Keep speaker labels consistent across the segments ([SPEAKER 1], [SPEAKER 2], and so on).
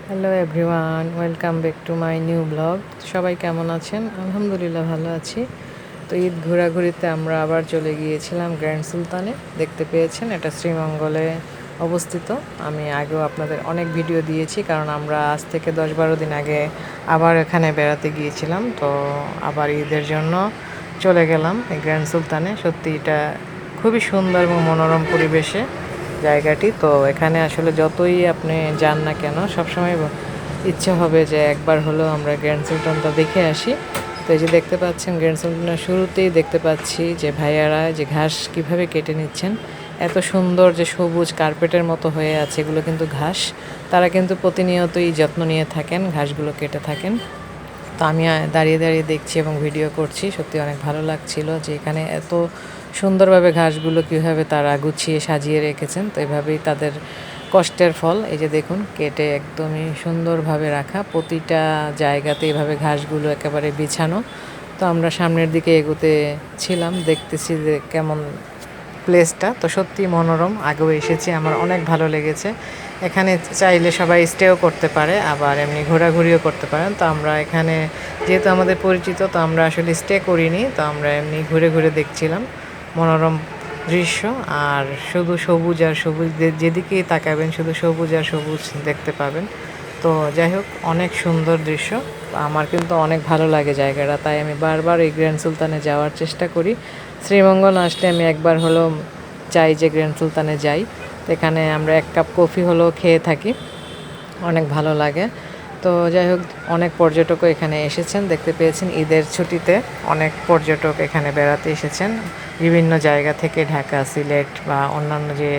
[SPEAKER 1] Hello everyone, welcome back to my new blog. সবাই কেমন আছেন? আলহামদুলিল্লাহ ভালো আছি। তো ঈদ ঘোরাঘুরিতে আমরা আবার চলে গিয়েছিলাম গ্র্যান্ড সুলতানে। দেখতে পেয়েছেন এটা শ্রীমঙ্গলে অবস্থিত। আমি আগেও আপনাদের অনেক ভিডিও দিয়েছি, কারণ আমরা আজ থেকে 10-12 দিন আগে আবার এখানে বেড়াতে গিয়েছিলাম। তো আবার ঈদের জন্য চলে গেলাম এই গ্র্যান্ড সুলতানে। সত্যি এটা খুবই সুন্দর এবং মনোরম পরিবেশে জায়গাটি। তো এখানে আসলে যতই আপনি যান না কেন, সবসময় ইচ্ছে হবে যে একবার হলেও আমরা গ্র্যান্ড সুলতানটা দেখে আসি। তো এই যে দেখতে পাচ্ছেন, গ্র্যান্ড সুলতানের শুরুতেই দেখতে পাচ্ছি যে ভাইয়ারা যে ঘাস কিভাবে কেটে নিচ্ছেন। এত সুন্দর যে সবুজ কার্পেটের মতো হয়ে আছে, এগুলো কিন্তু ঘাস। তারা কিন্তু প্রতিনিয়তই যত্ন নিয়ে থাকেন, ঘাসগুলো কেটে থাকেন। তো আমি দাঁড়িয়ে দাঁড়িয়ে দেখছি এবং ভিডিও করছি। সত্যি অনেক ভালো লাগছিল যে এখানে এত সুন্দরভাবে ঘাসগুলো কীভাবে তারা গুছিয়ে সাজিয়ে রেখেছেন। তো এভাবেই তাদের কষ্টের ফল। এই যে দেখুন, কেটে একদমই সুন্দরভাবে রাখা, প্রতিটা জায়গাতে এভাবে ঘাসগুলো একেবারে বিছানো। তো আমরা সামনের দিকে এগোতে ছিলাম, দেখতেছি যে কেমন প্লেসটা। তো সত্যি মনোরম, আগেও এসেছি, আমার অনেক ভালো লেগেছে। এখানে চাইলে সবাই স্টেও করতে পারে, আবার এমনি ঘোরাঘুরিও করতে পারেন। তো আমরা এখানে যেহেতু আমাদের পরিচিত, তো আমরা আসলে স্টে করিনি, তো আমরা এমনি ঘুরে ঘুরে দেখছিলাম মনোরম দৃশ্য। আর শুধু সবুজ আর সবুজ, যেদিকেই তাকাবেন শুধু সবুজ আর সবুজ দেখতে পাবেন। তো যাই হোক, অনেক সুন্দর দৃশ্য। আমার কিন্তু অনেক ভালো লাগে জায়গাটা, তাই আমি বারবার এই গ্র্যান্ড সুলতানে যাওয়ার চেষ্টা করি। শ্রীমঙ্গল আসলে আমি একবার হলেও চাই যে গ্র্যান্ড সুলতানে যাই। তো এখানে আমরা 1 কাপ কফি হলেও খেয়ে থাকি, অনেক ভালো লাগে। তো যাই হোক, অনেক পর্যটকও এখানে এসেছেন, দেখতে পেয়েছেন ঈদের ছুটিতে অনেক পর্যটক এখানে বেড়াতে এসেছেন বিভিন্ন জায়গা থেকে, ঢাকা, সিলেট বা অন্যান্য যে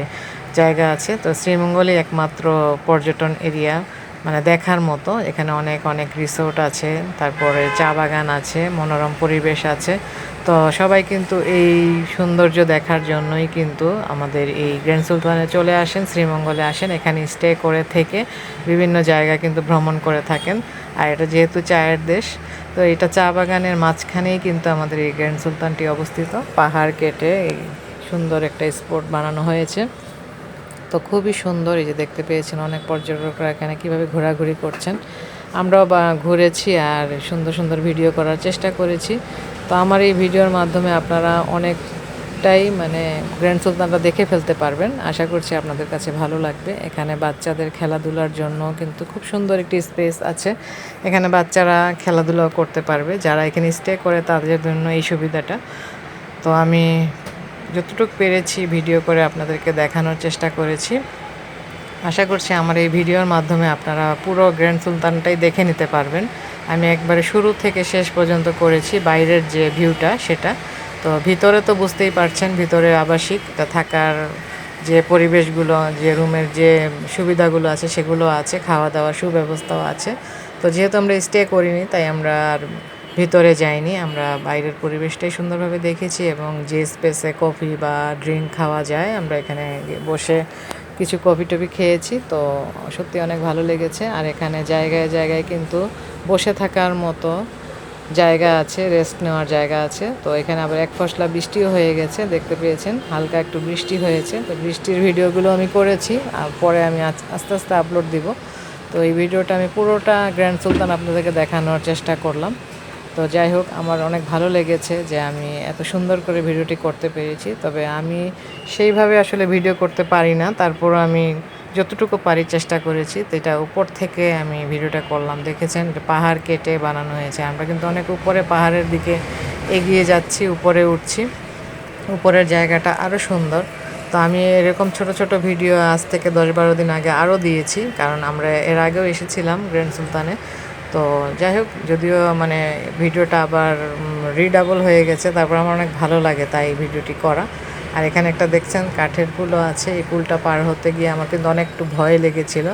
[SPEAKER 1] জায়গা আছে। তো শ্রীমঙ্গলই একমাত্র পর্যটন এরিয়া, মানে দেখার মতো। এখানে অনেক অনেক রিসোর্ট আছে, তারপরে চা বাগান আছে, মনোরম পরিবেশ আছে। তো সবাই কিন্তু এই সৌন্দর্য দেখার জন্যই কিন্তু আমাদের এই গ্র্যান্ড সুলতানে চলে আসেন, শ্রীমঙ্গলে আসেন, এখানে স্টে করে থেকে বিভিন্ন জায়গা কিন্তু ভ্রমণ করে থাকেন। আর এটা যেহেতু চায়ের দেশ, তো এটা চা বাগানের মাঝখানেই কিন্তু আমাদের এই গ্র্যান্ড সুলতানটি অবস্থিত। পাহাড় কেটে এই সুন্দর একটা স্পট বানানো হয়েছে। তো খুবই সুন্দর। এই যে দেখতে পেয়েছেন অনেক পর্যটকরা এখানে কীভাবে ঘোরাঘুরি করছেন। আমরাও ঘুরেছি আর সুন্দর সুন্দর ভিডিও করার চেষ্টা করেছি। তো আমার এই ভিডিওর মাধ্যমে আপনারা অনেকটাই মানে গ্র্যান্ড সুলতানটা দেখে ফেলতে পারবেন। আশা করছি আপনাদের কাছে ভালো লাগবে। এখানে বাচ্চাদের খেলাধুলার জন্য কিন্তু খুব সুন্দর একটি স্পেস আছে। এখানে বাচ্চারা খেলাধুলাও করতে পারবে, যারা এখানে স্টে করে তাদের জন্য এই সুবিধাটা। তো আমি যতটুকু পেরেছি ভিডিও করে আপনাদেরকে দেখানোর চেষ্টা করেছি। আশা করছি আমার এই ভিডিওর মাধ্যমে আপনারা পুরো গ্র্যান্ড সুলতানটাই দেখে নিতে পারবেন। আমি একবারে শুরু থেকে শেষ পর্যন্ত করেছি, বাইরের যে ভিউটা সেটা। তো ভিতরে তো বুঝতেই পারছেন, ভিতরে আবাসিক থাকার যে পরিবেশগুলো, যে রুমের যে সুবিধাগুলো আছে সেগুলো আছে, খাওয়া দাওয়ার সুব্যবস্থাও আছে। তো যেহেতু আমরা স্টে করিনি, তাই আমরা আর ভিতরে যাইনি। আমরা বাইরের পরিবেশটাই সুন্দরভাবে দেখেছি, এবং যে স্পেসে কফি বা ড্রিঙ্ক খাওয়া যায় আমরা এখানে বসে কিছু কফি টফি খেয়েছি। তো সত্যি অনেক ভালো লেগেছে। আর এখানে জায়গায় জায়গায় কিন্তু বসে থাকার মতো জায়গা আছে, রেস্ট নেওয়ার জায়গা আছে। তো এখানে আবার এক ফসলা বৃষ্টিও হয়ে গেছে, দেখতে পেয়েছেন হালকা একটু বৃষ্টি হয়েছে। তো বৃষ্টির ভিডিওগুলো আমি করেছি, আর পরে আমি আস্তে আস্তে আপলোড দিব। তো এই ভিডিওটা আমি পুরোটা গ্র্যান্ড সুলতান আপনাদেরকে দেখানোর চেষ্টা করলাম। তো যাই হোক, আমার অনেক ভালো লেগেছে যে আমি এত সুন্দর করে ভিডিওটি করতে পেরেছি। তবে আমি সেইভাবে আসলে ভিডিও করতে পারি না, তারপরও আমি যতটুকু পারি চেষ্টা করেছি। তো এটা উপর থেকে আমি ভিডিওটা করলাম, দেখেছেন পাহাড় কেটে বানানো হয়েছে। আমরা কিন্তু অনেক উপরে পাহাড়ের দিকে এগিয়ে যাচ্ছি, উপরে উঠছি, উপরের জায়গাটা আরও সুন্দর। তো আমি এরকম ছোট ছোট ভিডিও আজ থেকে 10-12 দিন আগে আরও দিয়েছি, কারণ আমরা এর আগেও এসেছিলাম গ্র্যান্ড সুলতানে। তো যাই হোক, যদিও মানে ভিডিওটা আবার রিডাবল হয়ে গেছে, তারপর আমার অনেক ভালো লাগে তাই এই ভিডিওটি করা। আর এখানে একটা দেখছেন কাঠের পুলও আছে, এই পুলটা পার হতে গিয়ে আমার কিন্তু অনেক একটু ভয় লেগেছিল।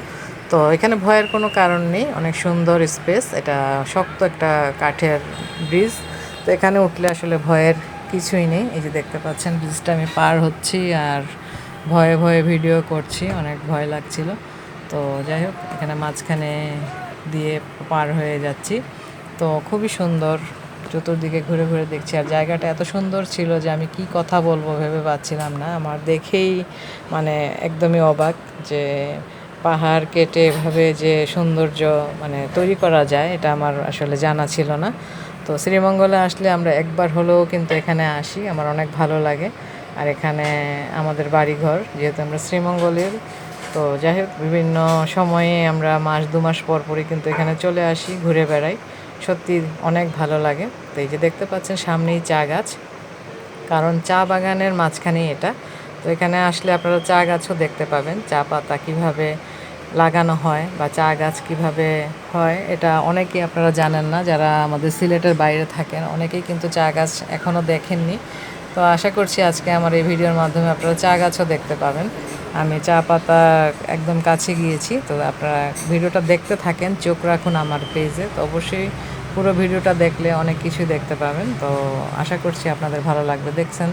[SPEAKER 1] তো এখানে ভয়ের কোনো কারণ নেই, অনেক সুন্দর স্পেস, এটা শক্ত একটা কাঠের ব্রিজ। তো এখানে উঠলে আসলে ভয়ের কিছুই নেই। এই যে দেখতে পাচ্ছেন ব্রিজটা আমি পার হচ্ছি আর ভয়ে ভয়ে ভিডিও করছি, অনেক ভয় লাগছিল। তো যাই হোক, এখানে মাঝখানে দিয়ে পার হয়ে যাচ্ছি। তো খুবই সুন্দর, চতুর্দিকে ঘুরে ঘুরে দেখছি। আর জায়গাটা এত সুন্দর ছিল যে আমি কি কথা বলবো ভেবে পাচ্ছিলাম না। আমার দেখেই মানে একদমই অবাক যে পাহাড় কেটে এভাবে যে সৌন্দর্য মানে তৈরি করা যায় এটা আমার আসলে জানা ছিল না। তো শ্রীমঙ্গলে আসলে আমরা একবার হলেও কিন্তু এখানে আসি, আমার অনেক ভালো লাগে। আর এখানে আমাদের বাড়িঘর, যেহেতু আমরা শ্রীমঙ্গলের, তো যাই হোক বিভিন্ন সময়ে আমরা মাস 2 মাস পর পরই কিন্তু এখানে চলে আসি, ঘুরে বেড়াই। সত্যি অনেক ভালো লাগে। তো এই যে দেখতে পাচ্ছেন সামনেই চা গাছ, কারণ চা বাগানের মাঝখানেই এটা। তো এখানে আসলে আপনারা চা গাছও দেখতে পাবেন, চা পাতা কীভাবে লাগানো হয় বা চা গাছ কীভাবে হয় এটা অনেকেই আপনারা জানেন না, যারা আমাদের সিলেটের বাইরে থাকেন অনেকেই কিন্তু চা গাছ এখনও দেখেননি। তো আশা করছি আজকে আমার এই ভিডিওর মাধ্যমে আপনারা চা গাছও দেখতে পাবেন। আমি চা পাতা একদম কাছে গিয়েছি, তো আপনারা ভিডিওটা দেখতে থাকেন, চোখ রাখুন আমার পেজে। তো অবশ্যই পুরো ভিডিওটা দেখলে অনেক কিছুই দেখতে পাবেন। তো আশা করছি আপনাদের ভালো লাগবে। দেখছেন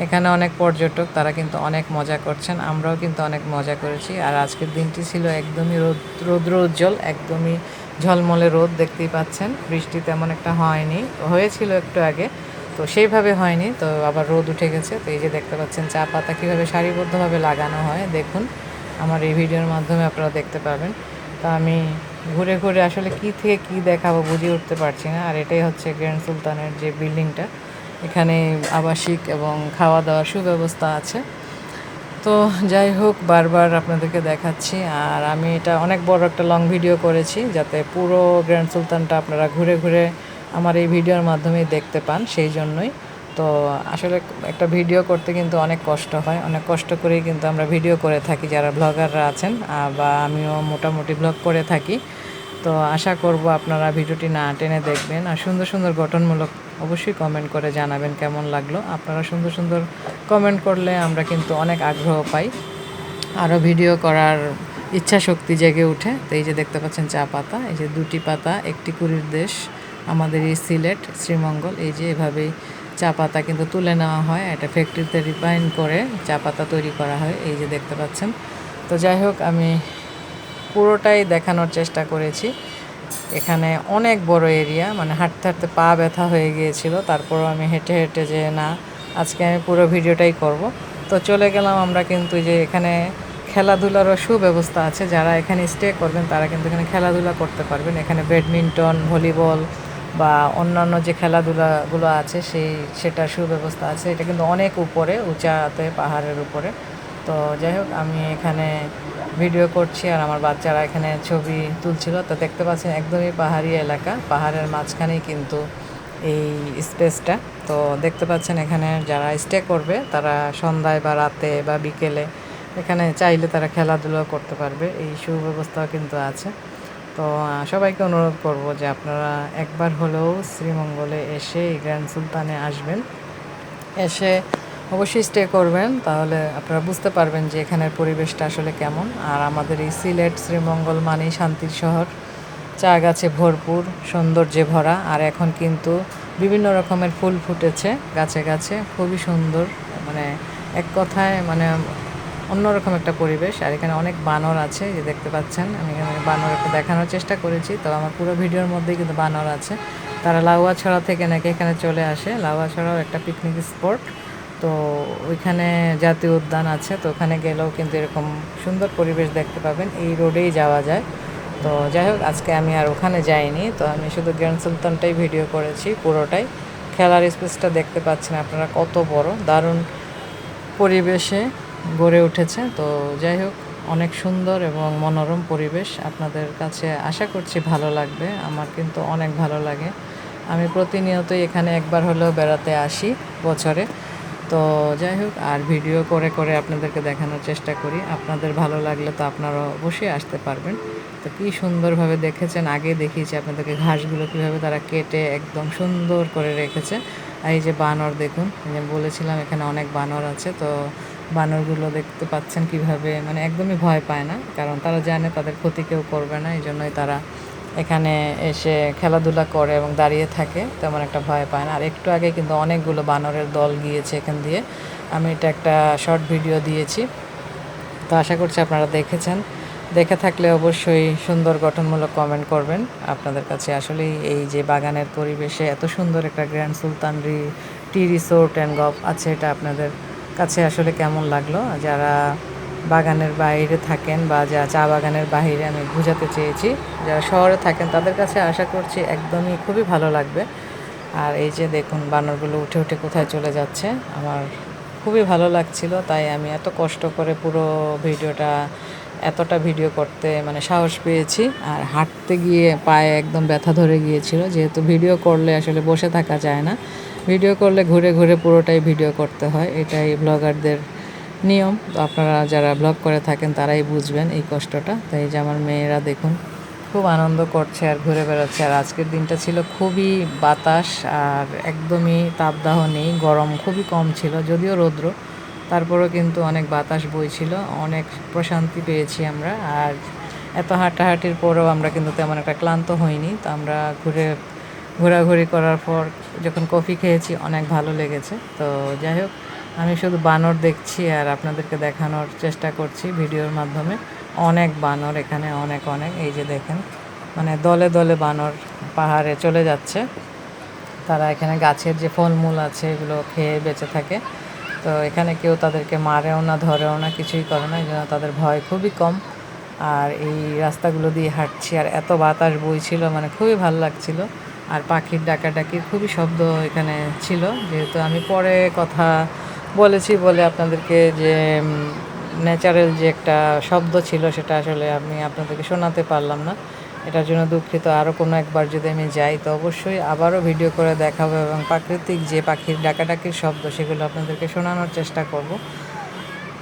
[SPEAKER 1] এখানে অনেক পর্যটক, তারা কিন্তু অনেক মজা করছেন, আমরাও কিন্তু অনেক মজা করেছি। আর আজকের দিনটি ছিল একদমই রৌদ্র উজ্জ্বল, একদমই ঝলমলে রোদ, দেখতেই পাচ্ছেন। বৃষ্টি তেমন একটা হয়নি, হয়েছিল একটু আগে, তো সেইভাবে হয়নি, তো আবার রোদ উঠে গেছে। তো এই যে দেখতে পাচ্ছেন চা পাতা কীভাবে সারিবদ্ধভাবে লাগানো হয়, দেখুন আমার এই ভিডিওর মাধ্যমে আপনারা দেখতে পাবেন। তো আমি ঘুরে ঘুরে আসলে কী থেকে কী দেখাবো বুঝে উঠতে পারছি না। আর এটাই হচ্ছে গ্র্যান্ড সুলতানের যে বিল্ডিংটা, এখানে আবাসিক এবং খাওয়া দাওয়ার সুব্যবস্থা আছে। তো যাই হোক, বারবার আপনাদেরকে দেখাচ্ছি। আর আমি এটা অনেক বড় একটা লং ভিডিও করেছি, যাতে পুরো গ্র্যান্ড সুলতানটা আপনারা ঘুরে ঘুরে আমার এই ভিডিওর মাধ্যমেই দেখতে পান, সেই জন্যই। তো আসলে একটা ভিডিও করতে কিন্তু অনেক কষ্ট হয়, অনেক কষ্ট করেই কিন্তু আমরা ভিডিও করে থাকি যারা ব্লগাররা আছেন, বা আমিও মোটামুটি ব্লগ করে থাকি। তো আশা করব আপনারা ভিডিওটি না টেনে দেখবেন, আর সুন্দর সুন্দর গঠনমূলক অবশ্যই কমেন্ট করে জানাবেন কেমন লাগলো। আপনারা সুন্দর সুন্দর কমেন্ট করলে আমরা কিন্তু অনেক আগ্রহ পাই, আরও ভিডিও করার ইচ্ছা শক্তি জেগে ওঠে। তো এই যে দেখতে পাচ্ছেন চা পাতা, এই যে 2টি পাতা, একটি কুড়ির দেশ আমাদের এই সিলেট শ্রীমঙ্গল। এই যে এভাবেই চা পাতা কিন্তু তুলে নেওয়া হয়, এটা ফ্যাক্টরিতে রিফাইন করে চা পাতা তৈরি করা হয়, এই যে দেখতে পাচ্ছেন। তো যাই হোক, আমি পুরোটাই দেখানোর চেষ্টা করেছি। এখানে অনেক বড় এরিয়া, মানে হাঁটতে হাঁটতে পা ব্যথা হয়ে গিয়েছিল, তারপরও আমি হেঁটে হেঁটে যে না, আজকে আমি পুরো ভিডিওটাই করব। তো চলে গেলাম আমরা, কিন্তু যে এখানে খেলাধুলারও সুব্যবস্থা আছে, যারা এখানে স্টে করবেন তারা কিন্তু এখানে খেলাধুলা করতে পারবেন। এখানে ব্যাডমিন্টন, ভলিবল বা অন্যান্য যে খেলাধুলাগুলো আছে সেটার সুব্যবস্থা আছে। এটা কিন্তু অনেক উপরে, উঁচাতে, পাহাড়ের উপরে। তো যাই হোক, আমি এখানে ভিডিও করছি আর আমার বাচ্চারা এখানে ছবি তুলছিল। তো দেখতে পাচ্ছেন একদমই পাহাড়ি এলাকা, পাহাড়ের মাঝখানেই কিন্তু এই স্পেসটা। তো দেখতে পাচ্ছেন এখানে যারা স্টে করবে তারা সন্ধ্যায় বা রাতে বা বিকেলে এখানে চাইলে তারা খেলাধুলা করতে পারবে, এই সুব্যবস্থাও কিন্তু আছে। তো সবাইকে অনুরোধ করব যে আপনারা একবার হলেও শ্রীমঙ্গলে এসে এই গ্র্যান্ড সুলতানে আসবেন, এসে অবশ্যই স্টে করবেন, তাহলে আপনারা বুঝতে পারবেন যে এখানের পরিবেশটা আসলে কেমন। আর আমাদের এই সিলেট শ্রীমঙ্গল মানেই শান্তির শহর, চা গাছে ভরপুর, সৌন্দর্যে ভরা। আর এখন কিন্তু বিভিন্ন রকমের ফুল ফুটেছে গাছে গাছে, খুবই সুন্দর, মানে এক কথায় মানে অন্যরকম একটা পরিবেশ। আর এখানে অনেক বানর আছে, যে দেখতে পাচ্ছেন আমি এখানে বানর একটা দেখানোর চেষ্টা করেছি। তো আমার পুরো ভিডিওর মধ্যেই কিন্তু বানর আছে। তারা লাউয়াছড়া থেকে নাকি এখানে চলে আসে, লাউয়াছড়াও একটা পিকনিক স্পট। তো ওইখানে জাতীয় উদ্যান আছে, তো ওখানে গেলেও কিন্তু এরকম সুন্দর পরিবেশ দেখতে পাবেন, এই রোডেই যাওয়া যায়। তো যাই হোক, আজকে আমি আর ওখানে যাইনি, তো আমি শুধু গ্র্যান্ড সুলতানটাই ভিডিও করেছি পুরোটাই। খেলার স্পেসটা দেখতে পাচ্ছেন আপনারা কত বড়, দারুণ পরিবেশে গড়ে উঠেছে। তো যাই হোক, অনেক সুন্দর এবং মনোরম পরিবেশ, আপনাদের কাছে আশা করছি ভালো লাগবে। আমার কিন্তু অনেক ভালো লাগে, আমি প্রতিনিয়তই এখানে একবার হলেও বেড়াতে আসি বছরে। তো যাই হোক, আর ভিডিও করে করে আপনাদেরকে দেখানোর চেষ্টা করি, আপনাদের ভালো লাগলে তো আপনারা অবশ্যই আসতে পারবেন। তো কী সুন্দরভাবে দেখেছেন, আগে দেখিয়েছি আপনাদেরকে ঘাসগুলো কীভাবে তারা কেটে একদম সুন্দর করে রেখেছে। আর এই যে বানর দেখুন, যে বলেছিলাম এখানে অনেক বানর আছে। তো বানরগুলো দেখতে পাচ্ছেন কিভাবে, মানে একদমই ভয় পায় না, কারণ তারা জানে তাদের ক্ষতি কেউ করবে না, এই জন্যই তারা এখানে এসে খেলাধুলা করে এবং দাঁড়িয়ে থাকে, তেমন একটা ভয় পায় না। আর একটু আগে কিন্তু অনেকগুলো বানরের দল গিয়েছে এখান দিয়ে, আমি এটা একটা শর্ট ভিডিও দিয়েছি। তো আশা করছি আপনারা দেখেছেন, দেখে থাকলে অবশ্যই সুন্দর গঠনমূলক কমেন্ট করবেন। আপনাদের কাছে আসলেই এই যে বাগানের পরিবেশে এত সুন্দর একটা grand Sultan tea resort and golf আছে, এটা আপনাদের কাছে আসলে কেমন লাগলো। যারা বাগানের বাইরে থাকেন বা যা চা বাগানের বাইরে আমি বোঝাতে চেয়েছি, যারা শহরে থাকেন তাদের কাছে আশা করছি একদমই খুবই ভালো লাগবে। আর এই যে দেখুন বানরগুলো উঠে উঠে কোথায় চলে যাচ্ছে, আমার খুবই ভালো লাগছিল, তাই আমি এত কষ্ট করে পুরো ভিডিওটা এতটা ভিডিও করতে মানে সাহস পেয়েছি। আর হাঁটতে গিয়ে পায়ে একদম ব্যথা ধরে গিয়েছিল, যেহেতু ভিডিও করলে আসলে বসে থাকা যায় না, ভিডিও করলে ঘুরে ঘুরে পুরোটাই ভিডিও করতে হয়, এটাই ব্লগারদের নিয়ম। তো আপনারা যারা ব্লগ করে থাকেন তারাই বুঝবেন এই কষ্টটা। তাই যে আমার মেয়েরা দেখুন খুব আনন্দ করছে আর ঘুরে বেড়াচ্ছে। আর আজকের দিনটা ছিল খুবই বাতাস আর একদমই তাপদাহ নেই, গরম খুবই কম ছিল, যদিও রৌদ্র, তারপরেও কিন্তু অনেক বাতাস বইছিল, অনেক প্রশান্তি পেয়েছি আমরা। আর এত হাঁটাহাঁটির পরেও আমরা কিন্তু তেমন একটা ক্লান্ত হইনি। তো আমরা ঘোরাঘুরি করার পর যখন কফি খেয়েছি অনেক ভালো লেগেছে। তো যাই হোক, আমি শুধু বানর দেখছি আর আপনাদেরকে দেখানোর চেষ্টা করছি ভিডিওর মাধ্যমে। অনেক বানর এখানে, অনেক অনেক, এই যে দেখেন মানে দলে দলে বানর পাহাড়ে চলে যাচ্ছে। তারা এখানে গাছের যে ফলমূল আছে এগুলো খেয়ে বেঁচে থাকে। তো এখানে কেউ তাদেরকে মারেও না, ধরেও না, কিছুই করে না, এই জন্য তাদের ভয় খুবই কম। আর এই রাস্তাগুলো দিয়ে হাঁটছি আর এত বাতাস বইছিল, মানে খুবই ভালো লাগছিল। আর পাখির ডাকাডাকির খুবই শব্দ এখানে ছিল, যেহেতু আমি পরে কথা বলেছি বলে আপনাদেরকে যে ন্যাচারাল যে একটা শব্দ ছিল সেটা আসলে আমি আপনাদেরকে শোনাতে পারলাম না, এটার জন্য দুঃখিত। আরও কোনো একবার যদি আমি যাই তো অবশ্যই আবারও ভিডিও করে দেখাবো এবং প্রাকৃতিক যে পাখির ডাকাডাকির শব্দ সেগুলো আপনাদেরকে শোনানোর চেষ্টা করব।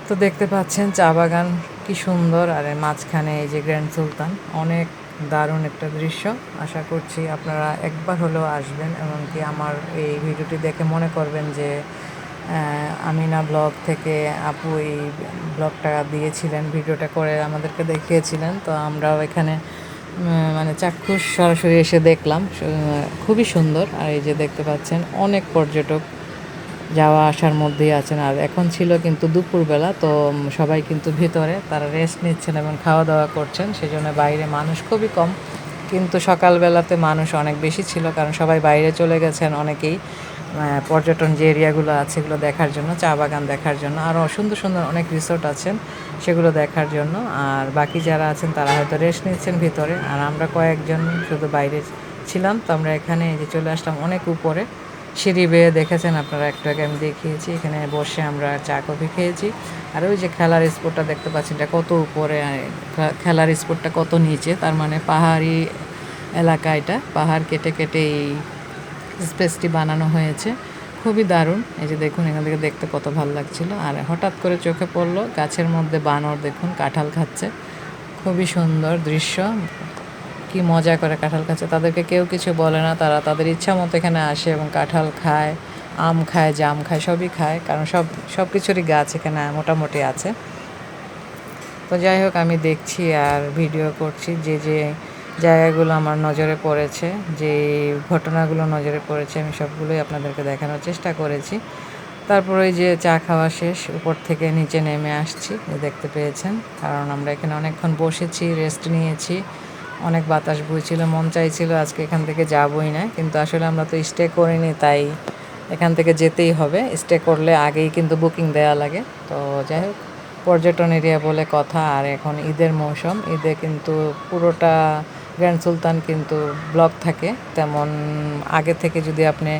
[SPEAKER 1] তো দেখতে পাচ্ছেন চা বাগান কি সুন্দর, আর এর মাঝখানে এই যে গ্র্যান্ড সুলতান, অনেক দারুণ একটা দৃশ্য। আশা করছি আপনারা একবার হলেও আসবেন, এমনকি আমার এই ভিডিওটি দেখে মনে করবেন যে আমিনা ব্লগ থেকে আপু এই ব্লগটা দিয়েছিলেন, ভিডিওটা করে আমাদেরকে দেখিয়েছিলেন। তো আমরাও এখানে মানে চাক্ষুষ সরাসরি এসে দেখলাম, খুবই সুন্দর। আর এই যে দেখতে পাচ্ছেন অনেক পর্যটক যাওয়া আসার মধ্যেই আছেন। আর এখন ছিল কিন্তু দুপুরবেলা, তো সবাই কিন্তু ভিতরে তারা রেস্ট নিচ্ছেন এবং খাওয়া দাওয়া করছেন, সেজন্য বাইরে মানুষ খুবই কম। কিন্তু সকালবেলাতে মানুষ অনেক বেশি ছিল, কারণ সবাই বাইরে চলে গেছেন অনেকেই পর্যটন যে এরিয়াগুলো আছে এগুলো দেখার জন্য, চা বাগান দেখার জন্য, আরও সুন্দর সুন্দর অনেক রিসোর্ট আছেন সেগুলো দেখার জন্য। আর বাকি যারা আছেন তারা হয়তো রেস্ট নিচ্ছেন ভিতরে, আর আমরা কয়েকজন শুধু বাইরে ছিলাম। তো আমরা এখানে এই যে চলে আসলাম অনেক উপরে, সিঁড়ি বেয়ে দেখেছেন আপনারা, একটু আগে আমি দেখিয়েছি, এখানে বসে আমরা চা কফি খেয়েছি। আর ওই যে খেলার স্পটটা দেখতে পাচ্ছেন, এটা কত উপরে, খেলার স্পটটা কত নিচে, তার মানে পাহাড়ি এলাকা, এটা পাহাড় কেটে কেটে এই স্পেসটি বানানো হয়েছে, খুবই দারুণ। এই যে দেখুন এখান থেকে দেখতে কত ভালো লাগছিল। আর হঠাৎ করে চোখে পড়লো গাছের মধ্যে বানর দেখুন কাঁঠাল খাচ্ছে, খুবই সুন্দর দৃশ্য, কি মজা করে কাঁঠাল খাচ্ছে, তাদেরকে কেউ কিছু বলে না, তারা তাদের ইচ্ছা মতো এখানে আসে এবং কাঁঠাল খায়, আম খায়, জাম খায়, সবই খায়, কারণ সব কিছুরই গাছ এখানে মোটামুটি আছে। তো যাই হোক, আমি দেখছি আর ভিডিও করছি, যে যে জায়গাগুলো আমার নজরে পড়েছে, যে ঘটনাগুলো নজরে পড়েছে, আমি সবগুলোই আপনাদেরকে দেখানোর চেষ্টা করেছি। তারপর ওই যে চা খাওয়া শেষ, উপর থেকে নিচে নেমে আসছি, দেখতে পেয়েছেন, কারণ আমরা এখানে অনেকক্ষণ বসেছি, রেস্ট নিয়েছি, অনেক বাতাস বইছিল, মন চাইছিল আজকে এখান থেকে যাবই না, কিন্তু আসলে আমরা তো স্টে করিনি, তাই এখান থেকে যেতেই হবে। স্টে করলে আগেই কিন্তু বুকিং দেওয়া লাগে। তো যাই হোক, পর্যটন এরিয়া বলে কথা। আর এখন ঈদের মৌসুম, ঈদে কিন্তু পুরোটা গ্র্যান্ড সুলতান কিন্তু ব্লক থাকে, তেমন আগে থেকে যদি আপনি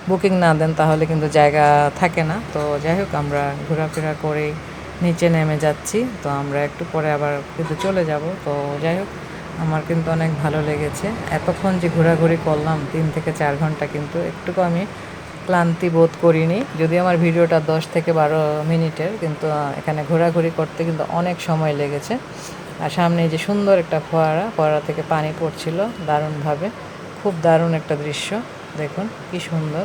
[SPEAKER 1] বুকিং না দেন তাহলে কিন্তু জায়গা থাকে না। তো যাই হোক, আমরা ঘোরাফেরা করে নিচে নেমে যাচ্ছি, তো আমরা একটু পরে আবার কিন্তু চলে যাব। তো যাই হোক, আমার কিন্তু অনেক ভালো লেগেছে, এতক্ষণ যে ঘোরাঘুরি করলাম 3 থেকে 4 ঘন্টা, কিন্তু একটুকু আমি ক্লান্তি বোধ করিনি। যদি আমার ভিডিওটা 10 থেকে 12 মিনিটের, কিন্তু এখানে ঘোরাঘুরি করতে কিন্তু অনেক সময় লেগেছে। আর সামনে যে সুন্দর একটা ফোয়ারা থেকে পানি পড়ছিল দারুণভাবে, খুব দারুণ একটা দৃশ্য, দেখুন কি সুন্দর।